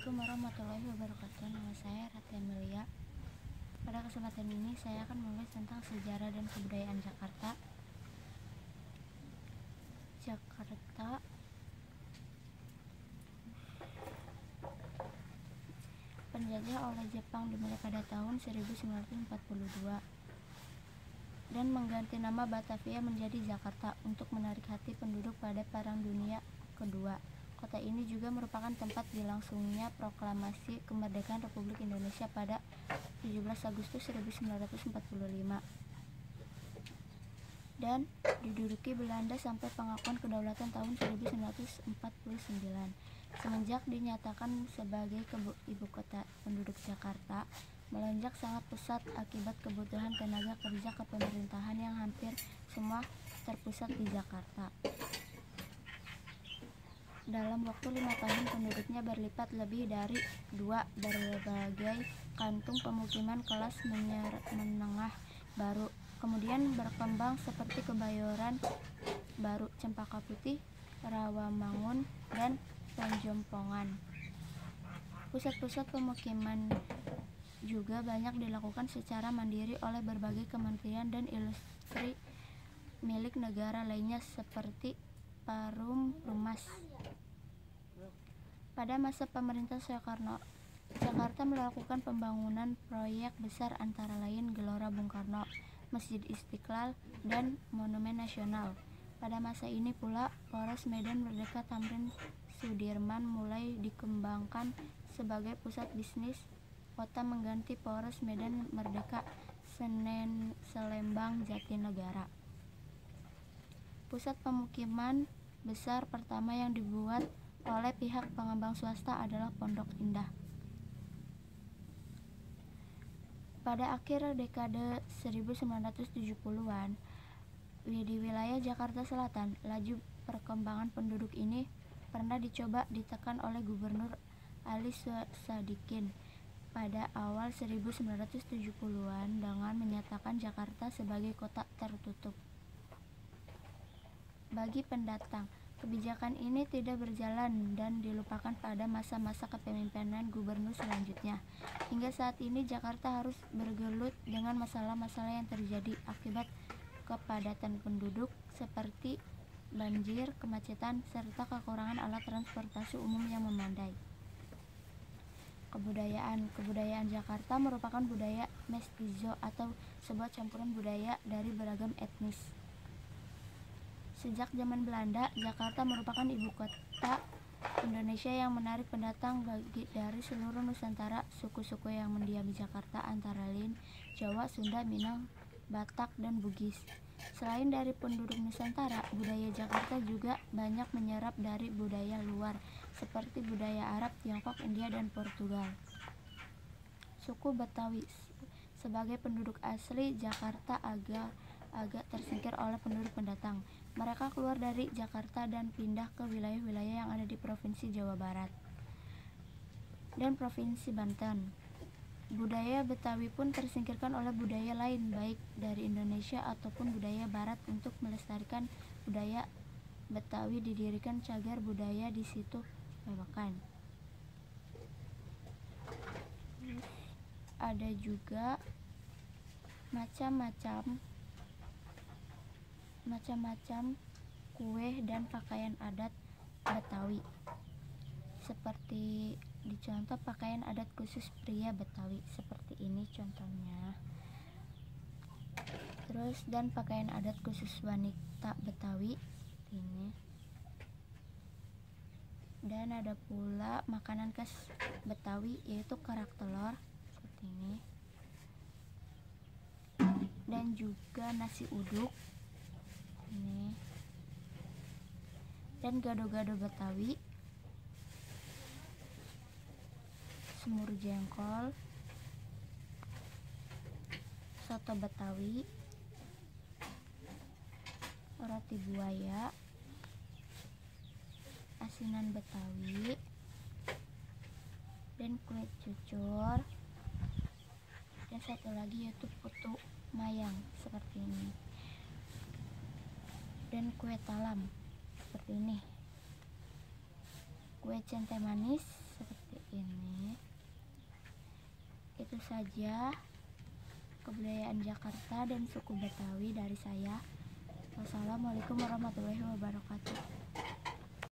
Assalamualaikum warahmatullahi wabarakatuh. Nama saya Rati Amelia. Pada kesempatan ini saya akan menulis tentang sejarah dan kebudayaan Jakarta. Jakarta penjajah oleh Jepang dimulai pada tahun 1942 dan mengganti nama Batavia menjadi Jakarta untuk menarik hati penduduk pada Perang Dunia Kedua. Kota ini juga merupakan tempat dilangsungnya proklamasi kemerdekaan Republik Indonesia pada 17 Agustus 1945 dan diduduki Belanda sampai pengakuan kedaulatan tahun 1949. Semenjak dinyatakan sebagai ibu kota, penduduk Jakarta melonjak sangat pesat akibat kebutuhan tenaga kerja kepemerintahan yang hampir semua terpusat di Jakarta. Dalam waktu 5 tahun penduduknya berlipat lebih dari 2. Berbagai kantung pemukiman kelas menengah baru kemudian berkembang seperti Kebayoran Baru, Cempaka Putih, Rawamangun, dan Penjompongan. Pusat-pusat pemukiman juga banyak dilakukan secara mandiri oleh berbagai kementerian dan industri milik negara lainnya seperti Perum Rumas. Pada masa pemerintah Soekarno, Jakarta melakukan pembangunan proyek besar antara lain Gelora Bung Karno, Masjid Istiqlal, dan Monumen Nasional. Pada masa ini pula, Polres Medan Merdeka Tamrin Sudirman mulai dikembangkan sebagai pusat bisnis kota mengganti Polres Medan Merdeka Senen Selembang Jatinegara. Pusat pemukiman besar pertama yang dibuat oleh pihak pengembang swasta adalah Pondok Indah. Pada akhir dekade 1970-an, di wilayah Jakarta Selatan, laju perkembangan penduduk ini pernah dicoba ditekan oleh Gubernur Ali Sadikin pada awal 1970-an dengan menyatakan Jakarta sebagai kota tertutup bagi pendatang. Kebijakan ini tidak berjalan dan dilupakan pada masa-masa kepemimpinan gubernur selanjutnya. Hingga saat ini Jakarta harus bergelut dengan masalah-masalah yang terjadi akibat kepadatan penduduk seperti banjir, kemacetan, serta kekurangan alat transportasi umum yang memadai. Kebudayaan Jakarta merupakan budaya mestizo atau sebuah campuran budaya dari beragam etnis. Sejak zaman Belanda, Jakarta merupakan ibu kota Indonesia yang menarik pendatang dari seluruh Nusantara. Suku-suku yang mendiami Jakarta antara lain Jawa, Sunda, Minang, Batak, dan Bugis. Selain dari penduduk Nusantara, budaya Jakarta juga banyak menyerap dari budaya luar, seperti budaya Arab, Tiongkok, India, dan Portugal. Suku Betawi sebagai penduduk asli Jakarta agak tersingkir oleh penduduk pendatang. Mereka keluar dari Jakarta dan pindah ke wilayah-wilayah yang ada di Provinsi Jawa Barat dan Provinsi Banten. Budaya Betawi pun tersingkirkan oleh budaya lain, baik dari Indonesia ataupun budaya Barat. Untuk melestarikan budaya Betawi didirikan cagar budaya di situ Babakan. Ada juga macam-macam kue dan pakaian adat Betawi, seperti dicontoh pakaian adat khusus pria Betawi seperti ini contohnya. Terus dan pakaian adat khusus wanita Betawi ini. Dan ada pula makanan khas Betawi yaitu kerak telur seperti ini. Dan juga nasi uduk ini. Dan gado-gado Betawi, semur jengkol, soto Betawi, roti buaya, asinan Betawi, dan kue cucur, dan satu lagi yaitu putu mayang seperti ini, dan kue talam seperti ini, kue centai manis seperti ini. Itu saja kebudayaan Jakarta dan suku Betawi dari saya. Wassalamualaikum warahmatullahi wabarakatuh.